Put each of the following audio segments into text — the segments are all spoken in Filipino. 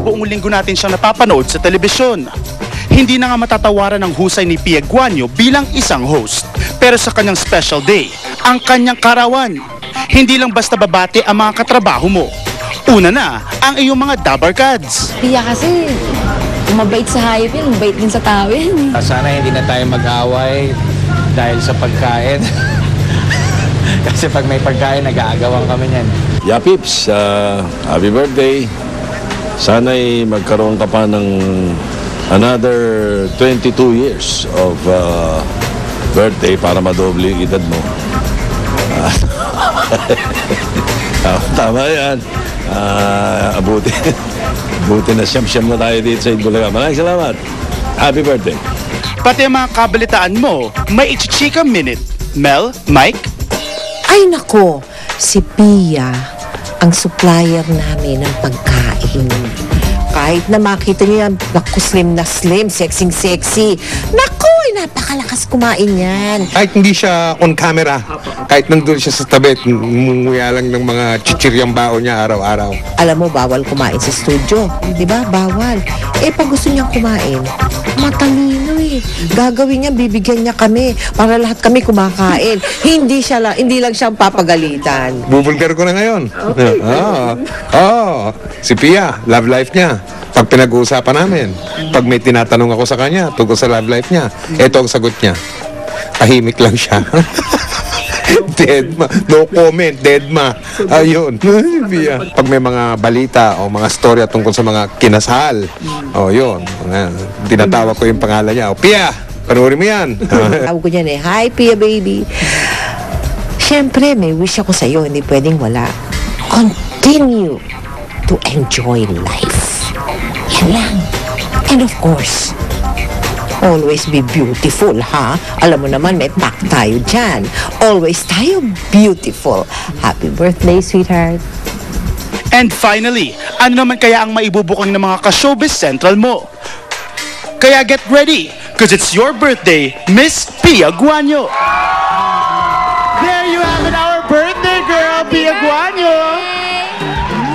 buong linggo natin siyang napapanood sa telebisyon. Hindi na nga matatawaran ng husay ni Pia Guanyo bilang isang host. Pero sa kanyang special day, ang kanyang karawan. Hindi lang basta babati ang mga katrabaho mo. Una na, ang iyong mga dabarkads. Pia kasi, mabait sa hayop yan, mabait din sa tao yan. Sana hindi na tayo mag-away dahil sa pagkain. Kasi pag may pagkain, nag-aagawan kami niyan. Yeah, Pips, happy birthday. Sana'y magkaroon ka pa ng another 22 years of birthday para madoble yung edad mo. Tama yan. Abuti na siyam-siyam na tayo dito sa Itbulaga. Maraming salamat. Happy birthday. Pati ang mga kabalitaan mo, may Ichichika Minute. Mel, Mike? Ay nako, si Pia ang supplier namin ng pagkain. Kahit na makita niyo yan, naku, slim na slim, sexy. Naku, napakalakas kumain yan. Kahit hindi siya on camera, kahit nandun siya sa tabi, munguya lang ng mga chichiryang baon niya araw-araw. Alam mo, bawal kumain sa studio. Di ba? Bawal. Pag gusto niyang kumain, matalino eh. Gagawin niya, bibigyan niya kami para lahat kami kumakain. Hindi lang siya papagalitan. Bubulgar ko na ngayon. Okay. Si Pia, love life niya. Pag pinag-uusapan namin, pag may tinatanong ako sa kanya tungkol sa love life niya, ito ang sagot niya. Tahimik lang siya. Deadma. No comment, deadma. Ayun. Pag may mga balita o mga storya tungkol sa mga kinasal, yun. Tinatawag ko yung pangalan niya. Pia, panoorin mo yan. Tawag ko niyan hi Pia baby. Siyempre, may wish ako sa'yo, hindi pwedeng wala. Continue to enjoy life. Yan lang. And of course, always be beautiful, ha? Alam mo naman, may pack tayo dyan. Always tayo beautiful. Happy birthday, sweetheart. And finally, ano naman kaya ang maibubukang ng mga ka-showbiz central mo? Kaya get ready, because it's your birthday, Miss Pia Guanyo. There you have it, our birthday girl, Pia Guanyo.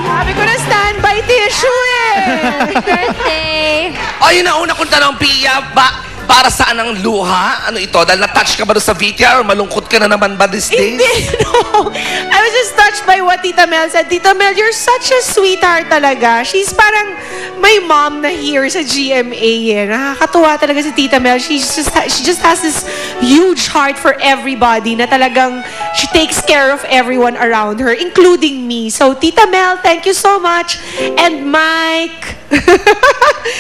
Sabi ko na standby tissue eh. Birthday! Ayun na una kong tanong, Pia, para saan ang luha? Ano ito? Dahil na-touch ka ba doon sa VTR or malungkot ka na naman ba these days? Hindi, no. I was just touched by what Tita Mel said. Tita Mel, you're such a sweetheart talaga. She's parang my mom na here sa GMA eh. Nakakatuwa talaga si Tita Mel. She just has this huge heart for everybody na talagang she takes care of everyone around her, including me. So, Tita Mel, thank you so much. And Mike.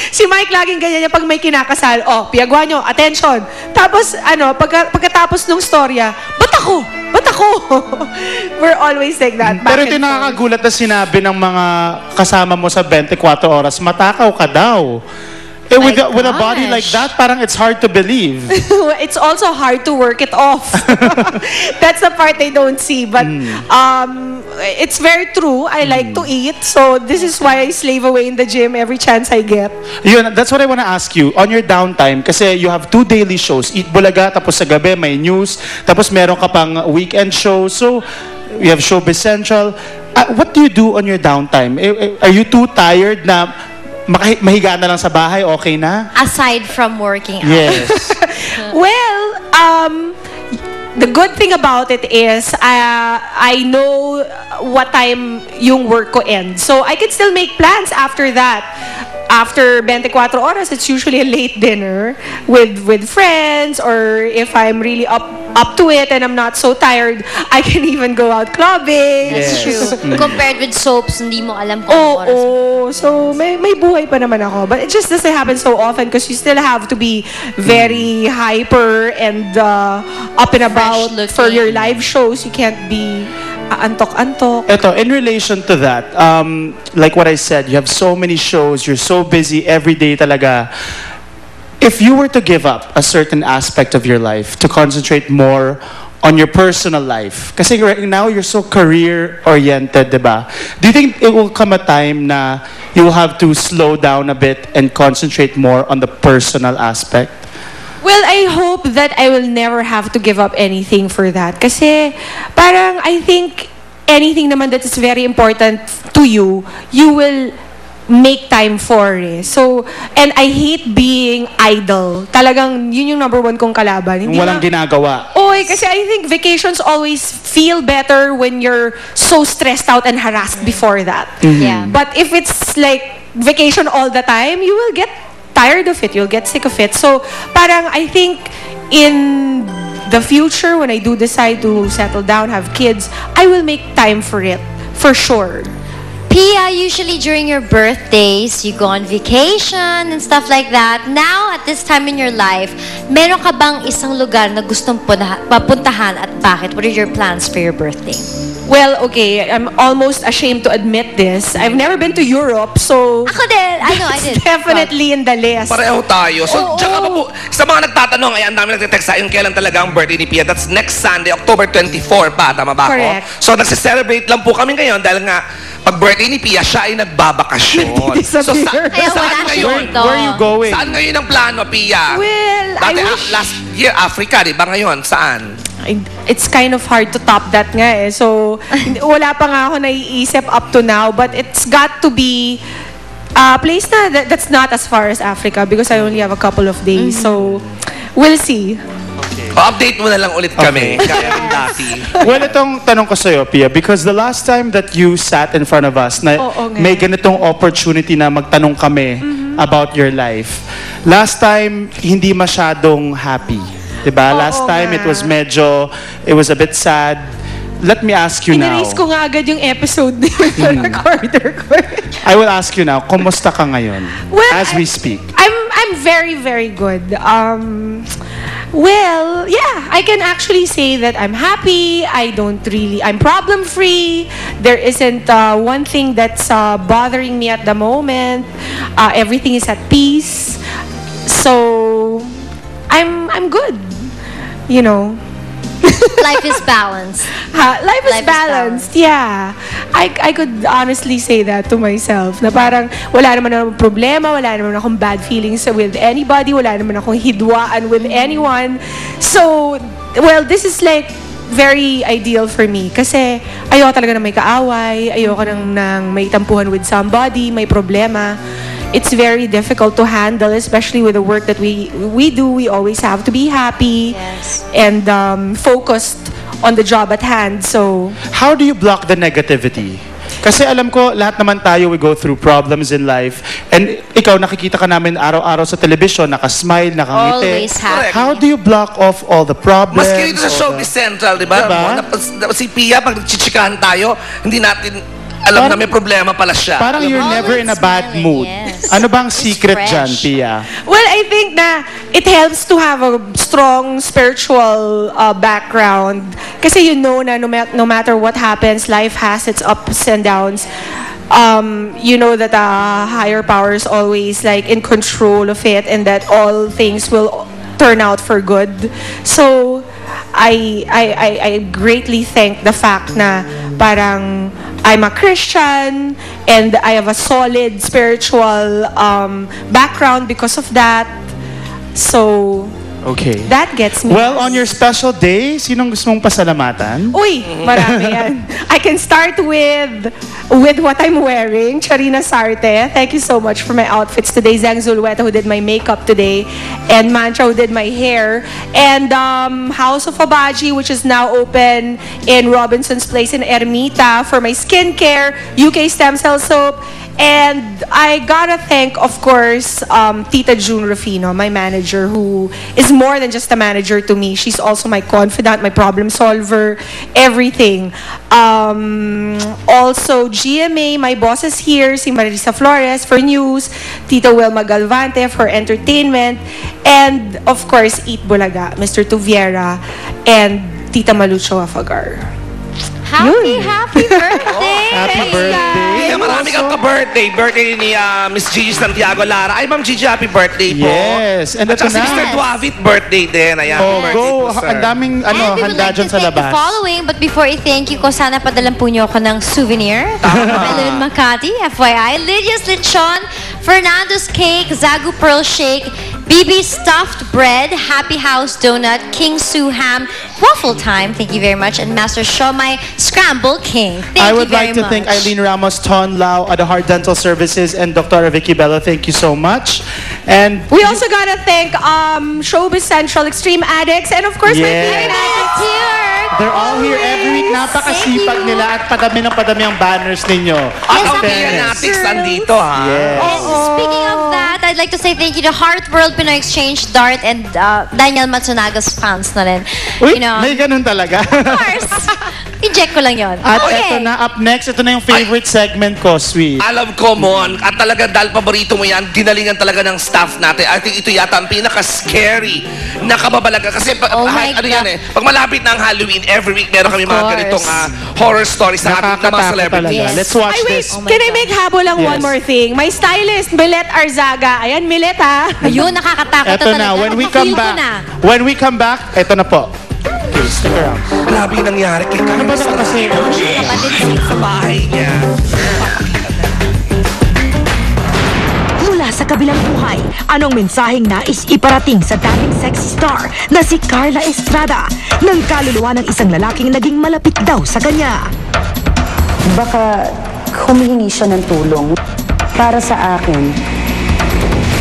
Si Mike laging ganyan niya pag may kinakasal. Pia Guanyo, attention. Tapos, pagkatapos ng storya, ba't ako? We're always like that. Pero ito nakakagulat na sinabi ng mga kasama mo sa 24 oras, matakaw ka daw. With a body like that, parang it's hard to believe. It's also hard to work it off. That's the part they don't see. But it's very true. I like to eat. So this is why I slave away in the gym every chance I get. Yun, that's what I want to ask you. On your downtime, kasi you have 2 daily shows. Eat Bulaga, tapos sa gabi may news. Tapos meron ka pang weekend show. So you have Showbiz Central. What do you do on your downtime? Are you too tired na mahiga na lang sa bahay, okay na? Aside from working out. Yes. Well, the good thing about it is I know what time yung work ko ends. So I can still make plans after that. After 24 oras, it's usually a late dinner with friends, or if I'm really up to it and I'm not so tired, I can even go out clubbing. Yes. True. Compared with soaps, hindi mo alam kung oras. So may buhay pa naman ako. But it just doesn't happen so often because you still have to be very hyper and up and about for your live shows. You can't be antok-antok. Eto, in relation to that, like what I said, you have so many shows, you're so busy every day talaga. If you were to give up a certain aspect of your life to concentrate more on your personal life, kasi right now you're so career-oriented, diba? Do you think it will come a time na you will have to slow down a bit and concentrate more on the personal aspect? Well, I hope that I will never have to give up anything for that. Kasi parang I think anything naman that is very important to you, you will make time for eh. So, and I hate being idle. Talagang yun yung number one kong kalaban. Yung walang ginagawa. Oy, kasi I think vacations always feel better when you're so stressed out and harassed before that. Yeah. But if it's like vacation all the time, you will get tired of it. You'll get sick of it. So, parang I think in the future, when I do decide to settle down, have kids, I will make time for it. For sure. Pia, usually during your birthdays, you go on vacation and stuff like that. Now, at this time in your life, meron ka bang isang lugar na gustong papuntahan at bakit? What are your plans for your birthday? Well, okay, I'm almost ashamed to admit this. I've never been to Europe, so Ako din. I know, I did. definitely in the list. Pareho tayo. So, tsaka pa po, sa mga nagtatanong, ay ang dami nagtitext sa akin kailan talaga ang birthday ni Pia. That's next Sunday, October 24 pa. Tama ba ako? Correct. So, nagse-celebrate lang po kami ngayon dahil nga, pag birthday ni Pia, siya ay nagbabakasyon. So, Disappear. Kaya wala saan siya ngayon? dito. Where are you going? Saan ngayon ang plano, Pia? Well, Dati, I wish... last year, Africa, di ba ngayon? Saan? It's kind of hard to top that nga eh. So, wala pa nga ako naiisip up to now. But it's got to be a place na that's not as far as Africa because I only have a couple of days. So, we'll see. Update mo na lang ulit kami. Kaya rin dati. Well, itong tanong ko sa'yo, Pia, because the last time that you sat in front of us na Oo nga. may ganitong opportunity na magtanong kami about your life, last time, hindi masyadong happy. Diba? Last time, it was it was a bit sad. Let me ask you now. Inerase ko nga agad yung episode sa recorder ko. I will ask you now, kumusta ka ngayon? Well, as we speak. I'm very, very good. Well, yeah, I can actually say that I'm happy. I'm problem free. There isn't one thing that's bothering me at the moment. Everything is at peace. So, I'm good. You know. Life is balanced. Life is balanced. Yeah. I could honestly say that to myself. Na parang wala naman akong problema, wala naman akong bad feelings with anybody, wala naman akong hidwaan with anyone. So, well, this is like very ideal for me. Kasi ayoko talaga na may kaaway, ayoko nang may tampuhan with somebody, may problema. It's very difficult to handle, especially with the work that we do. We always have to be happy and focused on the job at hand. So, how do you block the negativity? Kasi alam ko, lahat naman tayo, we go through problems in life. And ikaw, nakikita ka namin araw-araw sa television, nakasmile, nakangiti. Always happy. How do you block off all the problems? Maski dito sa Showbiz Central, di ba? Si Pia, pag nagchichikahan tayo, hindi natin alam na may problema pala siya. Parang you're never in a bad smiling, mood. yes. Ano bang secret fresh. dyan, Pia? well, I think na it helps to have a strong spiritual background. Kasi you know na no matter what happens, life has its ups and downs. You know that higher power is always like in control of it and that all things will turn out for good. So, I greatly thank the fact na parang I'm a Christian and I have a solid spiritual background because of that. So, Okay. that gets me. Well, on your special day, sinong gusto mong pasalamatan? Uy, marami yan. I can start with what I'm wearing. Charina Sarte, thank you so much for my outfits today. Zang Zulueta, who did my makeup today. And Mancha, who did my hair. And House of Abaji, which is now open in Robinson's Place in Ermita for my skincare, UK stem cell soap. And I gotta thank, of course, Tita June Rufino, my manager, who is more than just a manager to me. She's also my confidant, my problem solver, everything. Also, GMA, my bosses here, si Marisa Flores for news, Tita Wilma Galvante for entertainment, and of course, Eat Bulaga, Mr. Tuviera, and Tita Malucho Afagar. Happy birthday! Happy birthday. Pia, marami kang ka-birthday. Birthday ni Miss Gigi Santiago Lara. Ay, Ma'am Gigi, happy birthday po. Yes. And At ito saka si na. Mr. Duavit, birthday din. Ayan, Oh, birthday go. po, sir. Ang daming And we would handa like dyan to sa thank the labas. following, but before I thank you ko, sana padalan po niyo ako ng souvenir. Melon Makati, FYI. Lydia's Lechon, Fernando's Cake, Zagu Pearl Shake, BB Stuffed Bread, Happy House Donut, King Sue Ham, Waffle Time, thank you very much, and Master Shomai Scramble King. Thank I you would very like to much. thank Eileen Ramos, Ton Lau, at the Heart Dental Services, and Dr. Vicky Bello. Thank you so much. And We also gotta thank Showbiz Central, Extreme Addicts, and of course my Yes. favorite addicts. they're all here every week. Napakasipag nila at padami ng padami ang banners ninyo. At Yes, ang okay. Pianatics nandito, ha? Yes. And speaking of that, I'd like to say thank you to Heart World Pinoy Exchange, Dart, and Daniel Matsunaga's fans na rin. Uy, You know, may ganun talaga. of course. I-check ko lang yun. At Okay. eto na, up next, ito na yung favorite segment ko, Sweet. Alam ko, Mon, at talaga dahil paborito mo yan, ginalingan talaga ng staff natin. I think ito yata ang pinaka-scary na kababalaga. Kasi Oh my ano God. yan eh, pag malapit na ang Halloween, every week meron kami mga course. ganitong horror stories sa ating mga Nakakatakot celebrities. talaga. Let's watch Ay, wait. this. Oh my Can I God. make habol lang one Yes. more thing? My stylist, Milet Arzaga. Ayan, Milet, ha? Ayun, nakakatakot Eto na na, talaga. when we Napaka-feel come ko back, na. when we come back, eto na po. Okay, stick around. Grabe yung nangyari kay Ano ba Carlos ito kasi? Kapatid sa bahay niya. Mula sa kabilang buhay, anong mensaheng nais iparating sa dating sexy star na si Carla Estrada ng kaluluwa ng isang lalaking naging malapit daw sa kanya? Baka humihingi siya ng tulong. Para sa akin,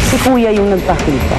si Kuya yung nagpakita.